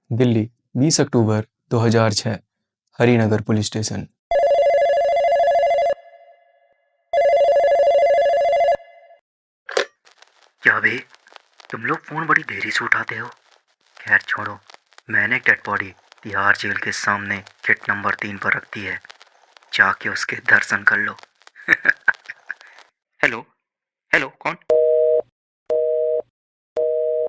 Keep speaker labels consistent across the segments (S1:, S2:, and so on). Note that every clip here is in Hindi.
S1: दिल्ली 20 अक्टूबर 2006 हरिनगर पुलिस स्टेशन।
S2: क्या बे, तुम लोग फोन बड़ी देरी से उठाते हो। खैर छोड़ो, मैंने एक डेड बॉडी तिहाड़ जेल के सामने गेट नंबर 3 पर रख दी है। जाके उसके दर्शन कर लो। हेलो हेलो, कौन?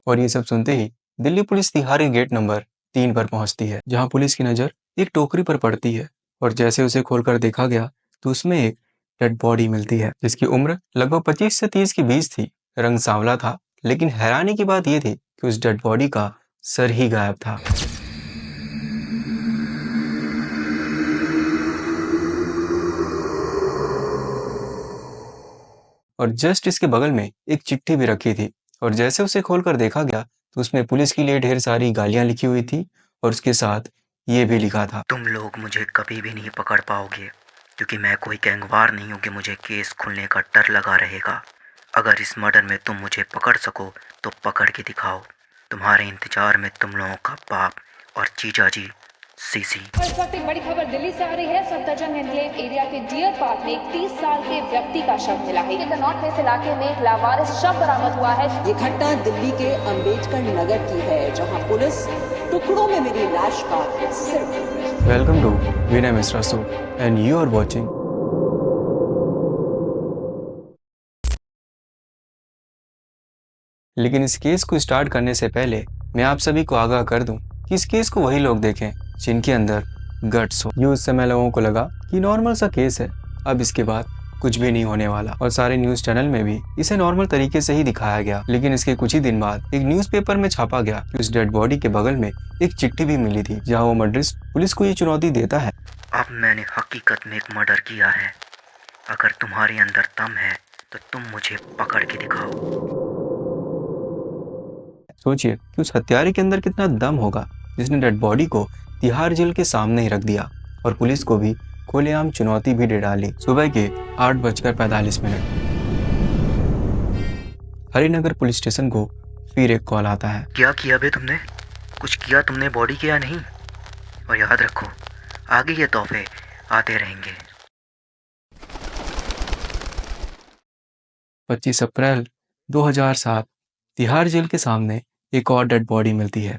S1: और ये सब सुनते ही दिल्ली पुलिस तिहाड़ी गेट नंबर 3 पर पहुंचती है, जहां पुलिस की नज़र एक टोकरी पर पड़ती है। और जैसे उसे खोलकर देखा गया तो उसमें एक डेड बॉडी मिलती है, जिसकी उम्र लगभग 25 से 30 के बीच थी। रंग सांवला था, लेकिन हैरानी की बात यह थी कि उस डेड बॉडी का सर ही गायब था। और जस्ट इसके बगल में एक चिट्ठी भी रखी थी। और जैसे उसे खोलकर देखा गया तो उसमें पुलिस के लिए ढेर सारी गालियां लिखी हुई थी, और उसके साथ ये भी लिखा था,
S2: तुम लोग मुझे कभी भी नहीं पकड़ पाओगे, क्योंकि मैं कोई गैंगवार नहीं हूँ कि मुझे केस खुलने का डर लगा रहेगा। अगर इस मर्डर में तुम मुझे पकड़ सको तो पकड़ के दिखाओ। तुम्हारे इंतजार में तुम लोगों का बाप और जीजा जी सीसी।
S3: इस वक्त एक बड़ी खबर दिल्ली से आ रही है। सफदरजंग एनक्लेव एरिया के डियर पार्क में एक 30 साल के व्यक्ति का शव मिला है। नॉर्थ वेस्ट इलाके में एक लावारिस शव बरामद हुआ है।
S4: ये घटना दिल्ली के अंबेडकर नगर की है, जहां पुलिस टुकड़ों में मिली लाश का सिर्फ।
S1: Welcome to Vinay Mishra show and you are watching. लेकिन इस केस को स्टार्ट करने से पहले मैं आप सभी को आगाह कर दूं कि इस केस को वही लोग देखें जिनके अंदर गट्स हो। ये उस समय लोगों को लगा कि नॉर्मल सा केस है, अब इसके बाद कुछ भी नहीं होने वाला, और सारे न्यूज चैनल में भी इसे नॉर्मल तरीके से ही दिखाया गया। लेकिन इसके कुछ ही दिन बाद एक न्यूज़पेपर में छापा गया कि उस डेड बॉडी के बगल में एक चिट्ठी भी मिली थी, जहाँ वो मर्डरिस्ट पुलिस को ये चुनौती देता है,
S2: अब मैंने हकीकत में एक मर्डर किया है। अगर तुम्हारे अंदर दम है तो तुम मुझे पकड़ के दिखाओ।
S1: सोचिए कि उस हत्यारे के अंदर कितना दम होगा, जिसने डेड बॉडी को तिहाड़ जेल के सामने ही रख दिया और पुलिस को भी खुलेआम चुनौती भी दे डाली। सुबह के 8:45 हरिनगर पुलिस स्टेशन को फिर एक कॉल आता है।
S2: क्या किया बे तुमने? कुछ किया तुमने बॉडी के या नहीं? और याद रखो, आगे ये तोहफे आते रहेंगे।
S1: 25 अप्रैल 2007 तिहाड़ जेल के सामने एक और डेड बॉडी मिलती है,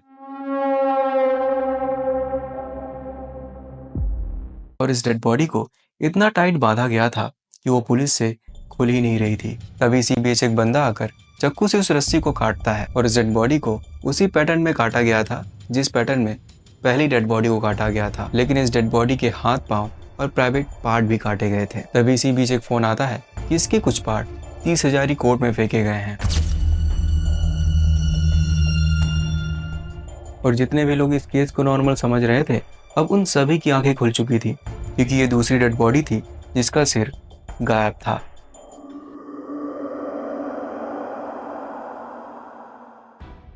S1: और इस डेड बॉडी को इतना टाइट बांधा गया था कि वो पुलिस से खुल ही नहीं रही थी। तभी इसी बीच एक बंदा आकर चाकू से उस रस्सी को काटता है, और इस डेड बॉडी को उसी पैटर्न में काटा गया था जिस पैटर्न में पहली डेड बॉडी को काटा गया था। लेकिन इस डेड बॉडी के हाथ, पांव और प्राइवेट पार्ट भी काटे गए थे। तभी इसी बीच एक फोन आता है कि इसके कुछ पार्ट 30 हजारी कोर्ट में फेंके गए हैं। और जितने भी लोग इस केस को नॉर्मल समझ रहे थे, अब उन सभी की आंखें खुल चुकी थी, क्योंकि ये दूसरी डेड बॉडी थी जिसका सिर गायब था।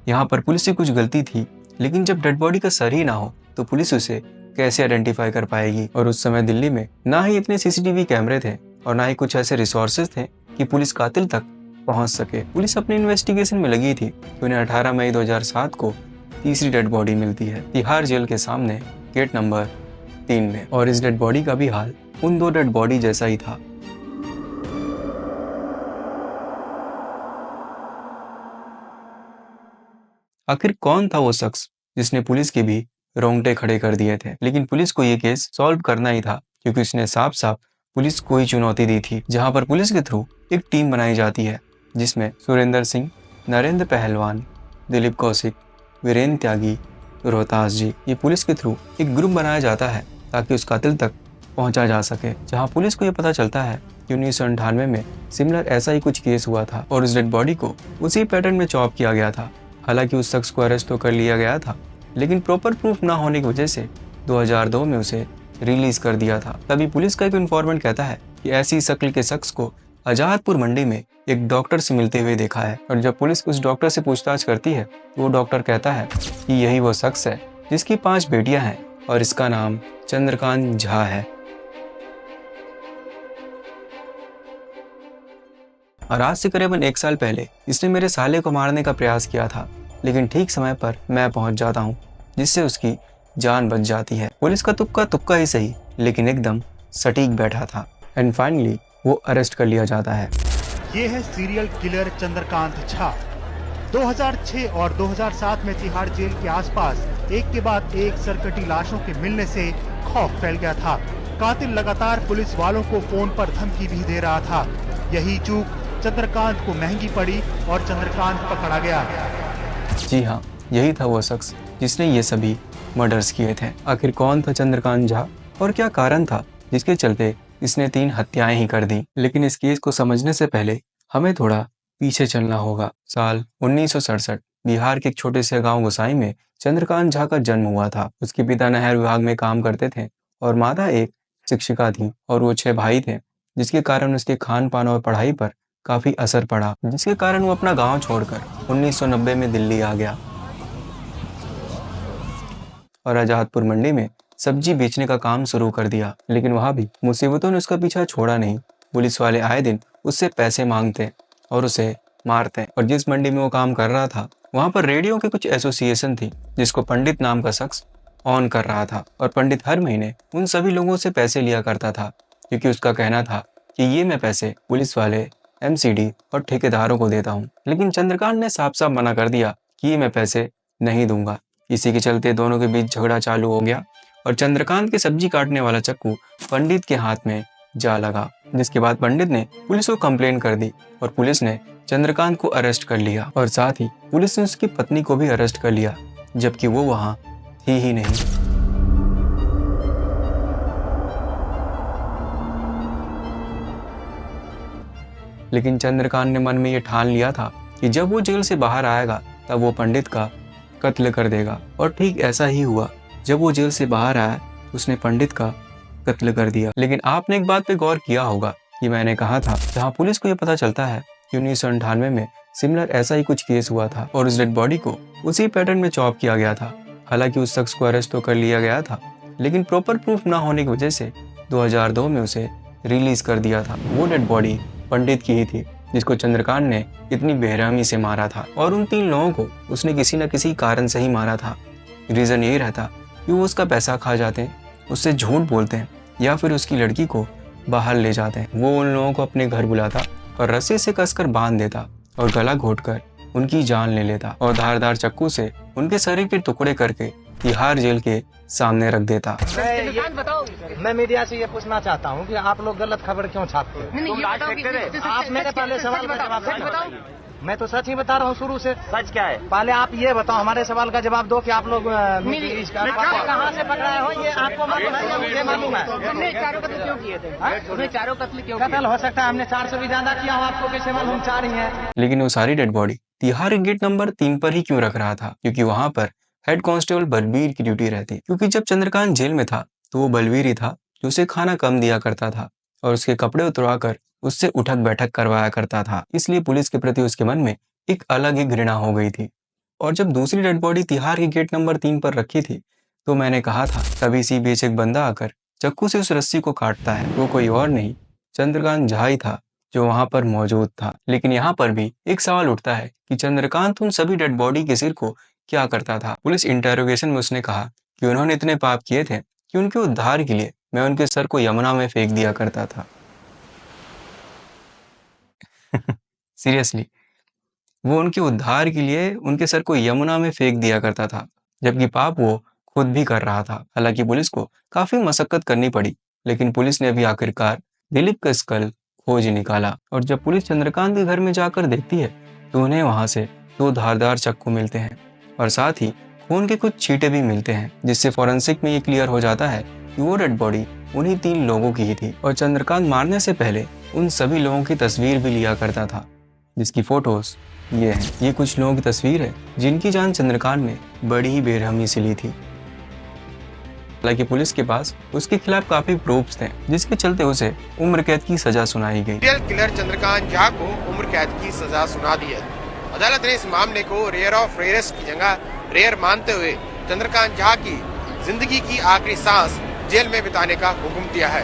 S1: यहाँ पर पुलिस से कुछ गलती थी, लेकिन जब डेड बॉडी का सर ही ना हो तो पुलिस उसे कैसे आइडेंटिफाई कर पाएगी। और उस समय दिल्ली में ना ही इतने सीसीटीवी कैमरे थे और ना ही कुछ ऐसे रिसोर्सेज थे कि पुलिस कातिल तक पहुंच सके। पुलिस अपनी इन्वेस्टिगेशन में लगी थी कि उन्हें 18 मई 2007 को तीसरी डेड बॉडी मिलती है तिहाड़ जेल के सामने गेट नंबर 3 में। और इस डेड बॉडी का भी हाल उन दो डेड बॉडी जैसा ही था। आखिर कौन था वो शख्स जिसने पुलिस के भी रोंगटे खड़े कर दिए थे? लेकिन पुलिस को ये केस सॉल्व करना ही था, क्योंकि उसने साफ साफ पुलिस को ही चुनौती दी थी। जहां पर पुलिस के थ्रू एक टीम बनाई जाती है, जिसमें सुरेंद्र सिंह, नरेंद्र पहलवान, दिलीप कौशिक, वीरेंद्र त्यागी, रोहतास जी, ये पुलिस के थ्रू एक ग्रुप बनाया जाता है ताकि उस कातिल तक पहुंचा जा सके। जहां पुलिस को यह पता चलता है कि 1998 में सिमिलर ऐसा ही कुछ केस हुआ था, और उस डेड बॉडी को उसी पैटर्न में चॉप किया गया था। हालांकि उस शख्स को अरेस्ट तो कर लिया गया था, लेकिन प्रॉपर प्रूफ ना होने की वजह से 2002 में उसे रिलीज कर दिया था। तभी पुलिस का एक इन्फॉर्मेंट कहता है कि ऐसी शक्ल के शख्स को आजादपुर मंडी में एक डॉक्टर से मिलते हुए देखा है। और जब पुलिस उस डॉक्टर से पूछताछ करती है तो वो डॉक्टर कहता है कि यही वो शख्स है जिसकी 5 बेटियां हैं और इसका नाम चंद्रकांत झा है। और आज से करीबन 1 साल पहले इसने मेरे साले को मारने का प्रयास किया था, लेकिन ठीक समय पर मैं पहुंच जाता हूं जिससे उसकी जान बच जाती है। पुलिस का तुक्का तुक्का ही सही, लेकिन एकदम सटीक बैठा था। एंड फाइनली वो अरेस्ट कर लिया जाता है।
S5: ये है सीरियल किलर चंद्रकांत झा। 2006 और 2007 में तिहाड़ जेल के आसपास एक के बाद एक सरकटी लाशों के मिलने से खौफ फैल गया था। कातिल लगातार पुलिस वालों को फोन पर धमकी भी दे रहा था। यही चूक चंद्रकांत को महंगी पड़ी और चंद्रकांत पकड़ा गया।
S1: जी हाँ, यही था वो शख्स जिसने ये सभी मर्डर्स किए थे। आखिर कौन था चंद्रकांत झा और क्या कारण था जिसके चलते इसने 3 हत्याएं ही कर दी। लेकिन इस केस को समझने से पहले हमें थोड़ा पीछे चलना होगा। साल 1967 बिहार के एक छोटे से गांव गोसाई में चंद्रकांत झा का जन्म हुआ था। उसके पिता नहर विभाग में काम करते थे और माता एक शिक्षिका थी और वो 6 भाई थे, जिसके कारण उसके खान पान और पढ़ाई पर काफी असर पड़ा, जिसके कारण वो अपना गांव छोड़कर 1990 में दिल्ली आ गया और आजादपुर मंडी में सब्जी बेचने का काम शुरू कर दिया। लेकिन वहां भी मुसीबतों ने उसका पीछा छोड़ा नहीं। पुलिस वाले आए दिन उससे पैसे मांगते और उसे मारते। और जिस मंडी में वो काम कर रहा था वहां पर रेडियो की कुछ एसोसिएशन थी जिसको पंडित नाम का शख्स ऑन कर रहा था और पंडित हर महीने उन सभी लोगों से पैसे लिया करता था, क्योंकि उसका कहना था कि ये मैं पैसे पुलिस वाले, एमसीडी और ठेकेदारों को देता हूँ। लेकिन चंद्रकांत ने साफ साफ मना कर दिया कि ये मैं पैसे नहीं दूंगा। इसी के चलते दोनों के बीच झगड़ा चालू हो गया और चंद्रकांत के सब्जी काटने वाला चाकू पंडित के हाथ में जा लगा, जिसके बाद पंडित ने पुलिस को कंप्लेन कर दी और पुलिस ने चंद्रकांत को अरेस्ट कर लिया और साथ ही पुलिस ने उसकी पत्नी को भी अरेस्ट कर लिया, जबकि वो वहां थी ही नहीं। लेकिन चंद्रकांत ने मन में ये ठान लिया था कि जब वो जेल से बाहर आएगा तब वो पंडित का कत्ल कर देगा। और ठीक ऐसा ही हुआ। जब वो जेल से बाहर आया उसने पंडित का कत्ल कर दिया। लेकिन आपने एक बात पे गौर किया होगा कि मैंने कहा था जहां पुलिस को ये पता चलता है कि 1998 में सिमिलर ऐसा ही कुछ केस हुआ था और उस डेड बॉडी को उसी पैटर्न में चॉप किया गया था। हालांकि उस शख्स को अरेस्ट तो कर लिया गया था, लेकिन प्रॉपर प्रूफ ना होने की वजह से 2002 में उसे रिलीज कर दिया था। वो डेड बॉडी पंडित की ही थी जिसको चंद्रकांत ने इतनी बेरहमी से मारा था और उन 3 लोगों को उसने किसी न किसी कारण से ही मारा था। रीजन यही रहता कि वो उसका पैसा खा जाते हैं, उससे झूठ बोलते हैं या फिर उसकी लड़की को बाहर ले जाते हैं। वो उन लोगों को अपने घर बुलाता और रस्सी से कसकर बांध देता और गला घोटकर उनकी जान ले लेता और धारदार चाकू से उनके शरीर के टुकड़े करके तिहाड़ जेल के सामने रख देता।
S6: मैं मीडिया से ये पूछना चाहता हूँ कि आप लोग गलत खबर क्यों छापते हैं? आप मेरे पहले सवाल का जवाब बताओ। मैं तो सच ही बता रहा हूँ शुरू से। सच क्या है? पहले आप ये बताओ, हमारे सवाल का जवाब दो कि आप लोग कहाँ से पकड़ाए हो, ये आपको मालूम है या मुझे मालूम है?
S7: हमने चारों कत्ल क्यों किए थे? हमने चारों कत्ल क्यों किए?
S6: कत्ल हो सकता है हमने 4 से भी ज्यादा किया हो, आपको कैसे मालूम? 4 ही है।
S1: लेकिन वो सारी dead body Tihar gate number 3 पर ही क्यों रख रहा था? क्योंकि वहां पर हेड कांस्टेबल बलबीर की ड्यूटी रहती। क्योंकि जब चंद्रकांत जेल में था तो वो बलबीर ही था जो उसे खाना कम दिया करता था और उसके कपड़े उतरवाकर उससे उठक बैठक करवाया करता था। इसलिए पुलिस के प्रति उसके मन में एक अलग ही घृणा हो गई थी। और जब दूसरी डेड बॉडी तिहाड़ के गेट नंबर 3 पर रखी थी तो मैंने कहा था तभी सी बीच एक बंदा आकर चाकू से उस रस्सी को काटता है। वो कोई और नहीं चंद्रकांत झा ही था जो वहां पर मौजूद था। लेकिन यहाँ पर भी एक सवाल उठता है कि चंद्रकांत उन सभी डेड बॉडी के सिर को क्या करता था? पुलिस इंटेरोगेशन में उसने कहा कि उन्होंने इतने पाप किए थे कि उनके उद्धार के लिए मैं उनके सर को यमुना में फेंक दिया करता था। सीरियसली, वो उनके उद्धार के लिए उनके सर को यमुना में फेंक दिया करता था, जबकि पाप वो खुद भी कर रहा था। हालांकि पुलिस को काफी मशक्कत करनी पड़ी, लेकिन पुलिस ने भी आखिरकार दिलीप का स्कल खोज निकाला। और जब पुलिस चंद्रकांत के घर में जाकर देखती है तो उन्हें वहां से 2 धारदार चाकू मिलते हैं और साथ ही खून के कुछ छींटे भी मिलते हैं, जिससे फॉरेंसिक में ये क्लियर हो जाता है कि वो डेड बॉडी उन्हीं 3 लोगों की ही थी। और चंद्रकांत मारने से पहले उन सभी लोगों की तस्वीर भी लिया करता था, जिसकी फोटोज ये हैं। ये कुछ लोगों की तस्वीर है जिनकी जान चंद्रकांत ने बड़ी ही बेरहमी से ली थी। हालांकि पुलिस के पास उसके खिलाफ काफी प्रूफ्स थे, जिसके चलते उसे उम्र कैद की सजा सुनाई गई।
S8: सीरियल किलर चंद्रकांत झा को उम्र कैद की सजा सुना दी है। अदालत ने इस मामले को रेयर ऑफ रेयरेस्ट की जगह रेयर मानते हुए चंद्रकांत झा की जिंदगी की आखिरी सांस जेल में बिताने का हुक्म दिया है।